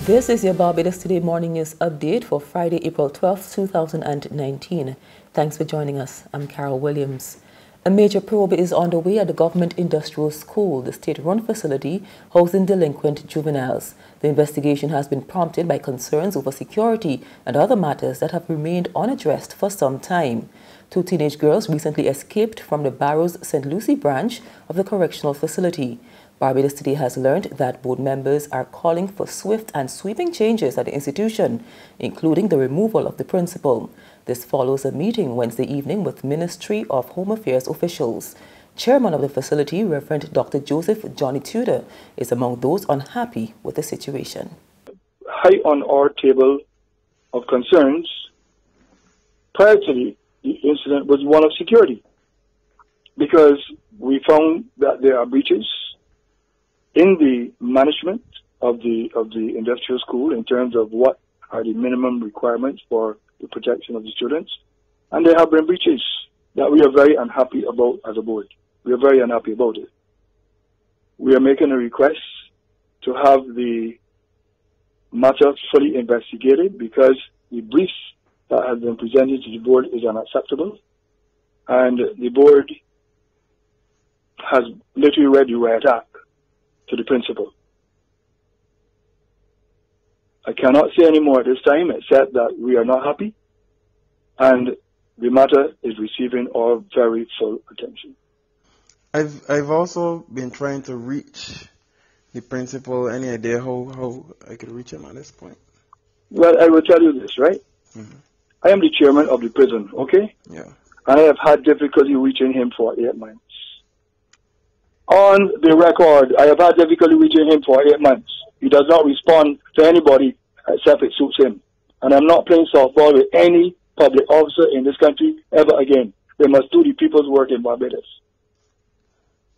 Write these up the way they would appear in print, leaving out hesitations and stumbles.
This is your Barbados Today Morning News Update for Friday, April 12, 2019. Thanks for joining us. I'm Carol Williams. A major probe is underway at the Government Industrial School, the state-run facility housing delinquent juveniles. The investigation has been prompted by concerns over security and other matters that have remained unaddressed for some time. 2 teenage girls recently escaped from the Barbados St. Lucie branch of the correctional facility. Barbados Today has learned that board members are calling for swift and sweeping changes at the institution, including the removal of the principal. This follows a meeting Wednesday evening with Ministry of Home Affairs officials. Chairman of the facility, Reverend Dr. Joseph Johnny Tudor, is among those unhappy with the situation. High on our table of concerns prior to the incident was one of security, because we found that there are breaches in the management of the industrial school in terms of what are the minimum requirements for the protection of the students. And there have been breaches that we are very unhappy about as a board. We are very unhappy about it. We are making a request to have the matter fully investigated, because the briefs that have been presented to the board is unacceptable. And the board has literally read the riot act to the principal. I cannot say any more at this time except that we are not happy, and the matter is receiving our very full attention. I've also been trying to reach the principal. Any idea how I could reach him at this point? Well, I will tell you this, right? Mm-hmm. I am the chairman of the prison, okay? Yeah. And I have had difficulty reaching him for 8 months. On the record, I have had difficulty reaching him for 8 months. He does not respond to anybody except it suits him. And I'm not playing softball with any public officer in this country ever again. They must do the people's work in Barbados.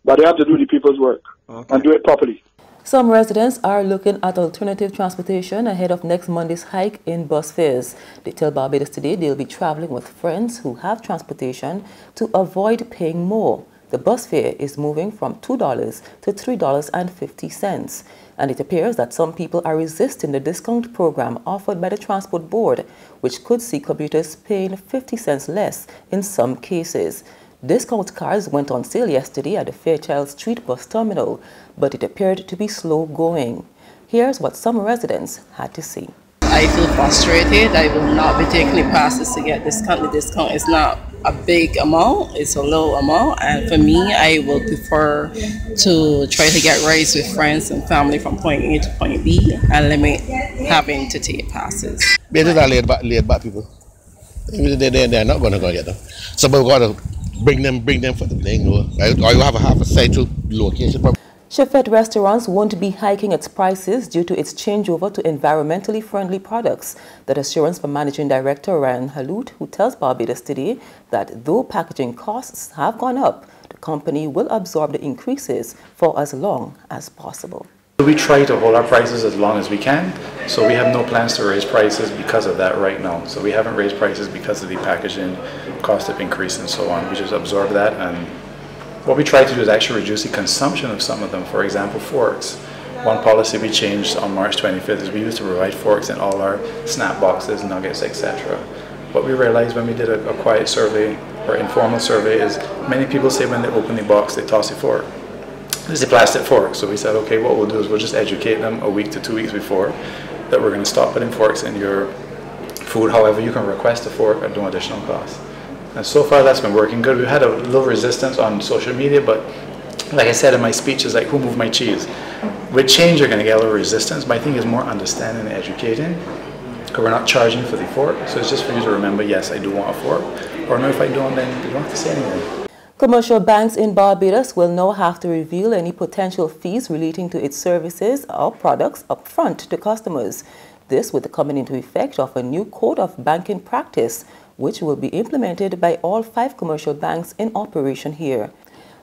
But they have to do the people's work, okay, and do it properly. Some residents are looking at alternative transportation ahead of next Monday's hike in bus fares. They tell Barbados Today they'll be traveling with friends who have transportation to avoid paying more. The bus fare is moving from $2 to $3.50, and it appears that some people are resisting the discount program offered by the Transport Board, which could see commuters paying 50 cents less in some cases. Discount cards went on sale yesterday at the Fairchild Street bus terminal, but it appeared to be slow going. Here's what some residents had to say. I feel frustrated. I will not be taking the passes to get discount. The discount is not a big amount, it's a low amount, and for me, I will prefer to try to get rides with friends and family from point A to point B and limit having to take passes. These are laid back people. They're not going to go get them. So we've got to bring them for the thing, or you have a half a site to location. Chefette Restaurants won't be hiking its prices due to its changeover to environmentally friendly products. That assurance from Managing Director Ryan Halout, who tells Barbados Today that though packaging costs have gone up, the company will absorb the increases for as long as possible. We try to hold our prices as long as we can, so we have no plans to raise prices because of that right now. So we haven't raised prices because of the packaging cost of increase and so on. We just absorb that, and what we try to do is actually reduce the consumption of some of them. For example, forks. One policy we changed on March 25th is we used to provide forks in all our snack boxes, nuggets, etc. What we realized when we did a quiet survey or informal survey is many people say when they open the box they toss a fork. It's a plastic fork. So we said, okay, what we'll do is we'll just educate them a week to 2 weeks before that we're going to stop putting forks in your food. However, you can request a fork at no additional cost. And so far that's been working good. We've had a little resistance on social media, but like I said in my speech, it's like, who moved my cheese? With change, you're going to get a little resistance, but I think it's more understanding and educating, because we're not charging for the fork. So it's just for you to remember, yes, I do want a fork, or no, if I don't, then you don't have to say anything. Commercial banks in Barbados will now have to reveal any potential fees relating to its services or products upfront to customers. This with the coming into effect of a new code of banking practice, which will be implemented by all 5 commercial banks in operation here.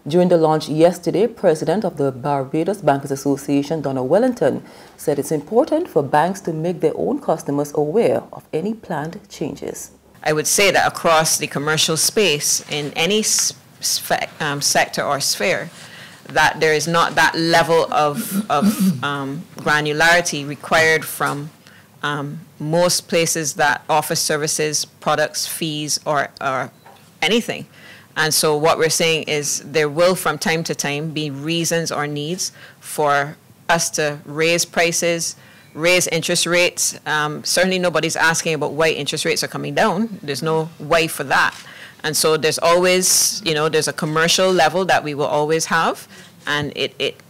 During the launch yesterday, President of the Barbados Bankers Association, Donna Wellington, said it's important for banks to make their own customers aware of any planned changes. I would say that across the commercial space, in any sector or sphere, that there is not that level of granularity required from most places that offer services, products, fees, or anything. And so what we're saying is there will, from time to time, be reasons or needs for us to raise prices, raise interest rates. Certainly nobody's asking about why interest rates are coming down. There's no why for that. And so there's always, there's a commercial level that we will always have. And it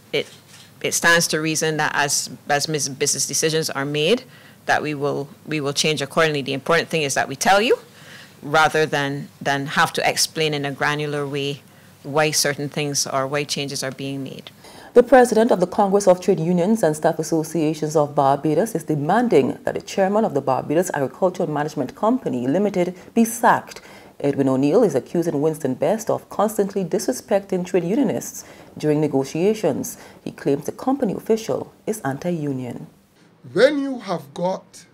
stands to reason that as business decisions are made, that we will change accordingly. The important thing is that we tell you, rather than have to explain in a granular way why certain things or why changes are being made. The president of the Congress of Trade Unions and Staff Associations of Barbados is demanding that the chairman of the Barbados Agricultural Management Company Limited be sacked. Edwin O'Neill is accusing Winston Best of constantly disrespecting trade unionists during negotiations. He claims the company official is anti-union. When you have got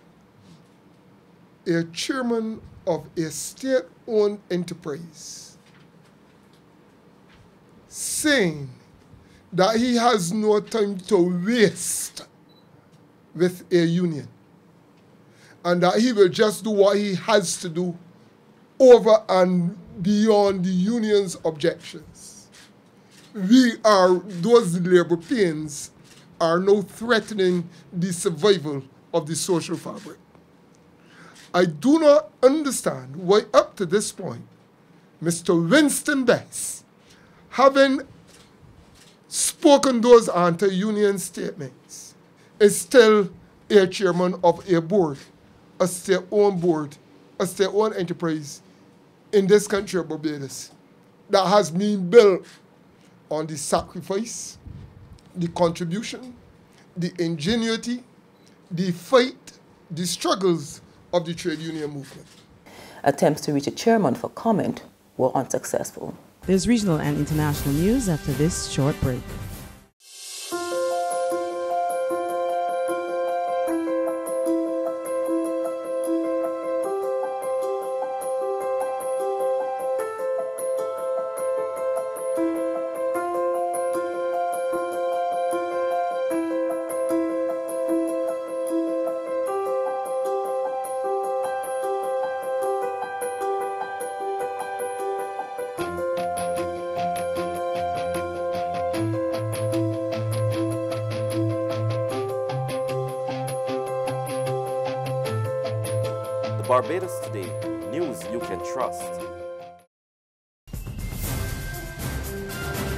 a chairman of a state-owned enterprise saying that he has no time to waste with a union and that he will just do what he has to do over and beyond the union's objections. Those labor pains are now threatening the survival of the social fabric. I do not understand why up to this point, Mr. Winston Best, having spoken those anti-union statements, is still a chairman of a board, a state-owned enterprise in this country of Barbados that has been built on the sacrifice, the contribution, the ingenuity, the fight, the struggles of the trade union movement. Attempts to reach a chairman for comment were unsuccessful. There's regional and international news after this short break. Barbados Today, news you can trust.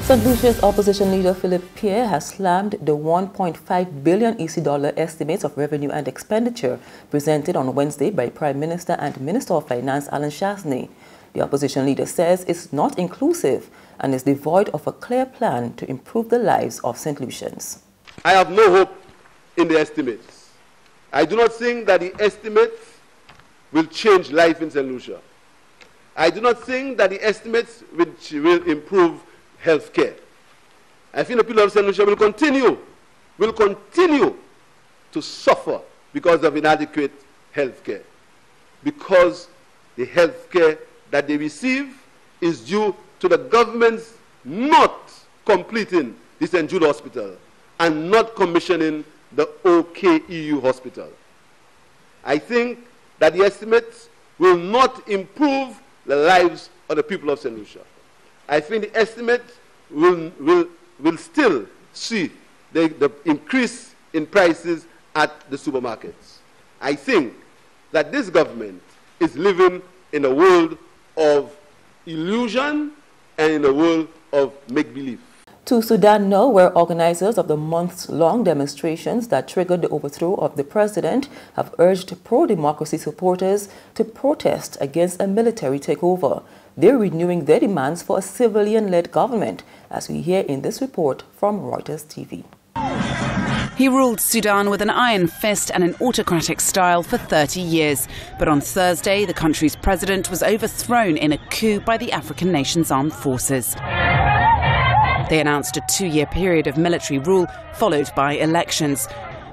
St. Lucia's opposition leader Philip Pierre has slammed the $1.5 billion EC dollar estimates of revenue and expenditure presented on Wednesday by Prime Minister and Minister of Finance Alan Chasney. The opposition leader says it's not inclusive and is devoid of a clear plan to improve the lives of St. Lucians. I have no hope in the estimates. I do not think that the estimates will change life in St. Lucia. I do not think that the estimates which will improve health care. I think the people of St. Lucia will continue to suffer because of inadequate health care. Because the health care that they receive is due to the government's not completing the St. Jude Hospital and not commissioning the OKEU Hospital. I think that the estimates will not improve the lives of the people of St. Lucia. I think the estimate will still see the increase in prices at the supermarkets. I think that this government is living in a world of illusion and in a world of make-believe. To Sudan now, where organizers of the months-long demonstrations that triggered the overthrow of the president have urged pro-democracy supporters to protest against a military takeover. They're renewing their demands for a civilian-led government, as we hear in this report from Reuters TV. He ruled Sudan with an iron fist and an autocratic style for 30 years. But on Thursday, the country's president was overthrown in a coup by the African nation's armed forces. They announced a 2-year period of military rule, followed by elections.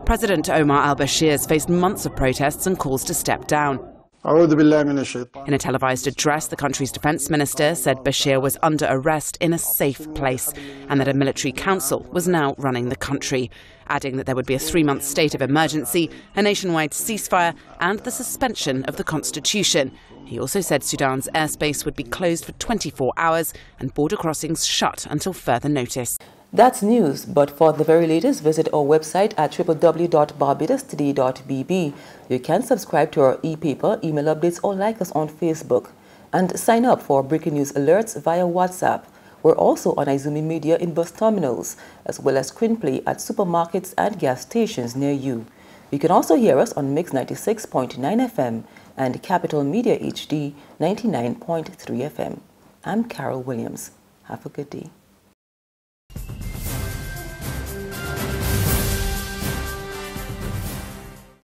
President Omar al-Bashir's faced months of protests and calls to step down. In a televised address, the country's defence minister said Bashir was under arrest in a safe place and that a military council was now running the country, adding that there would be a 3-month state of emergency, a nationwide ceasefire and the suspension of the constitution. He also said Sudan's airspace would be closed for 24 hours and border crossings shut until further notice. That's news, but for the very latest, visit our website at www.barbadostoday.bb. You can subscribe to our e-paper, email updates, or like us on Facebook. And sign up for breaking news alerts via WhatsApp. We're also on Izumi Media in bus terminals, as well as Screenplay at supermarkets and gas stations near you. You can also hear us on Mix 96.9 FM and Capital Media HD 99.3 FM. I'm Carol Williams. Have a good day.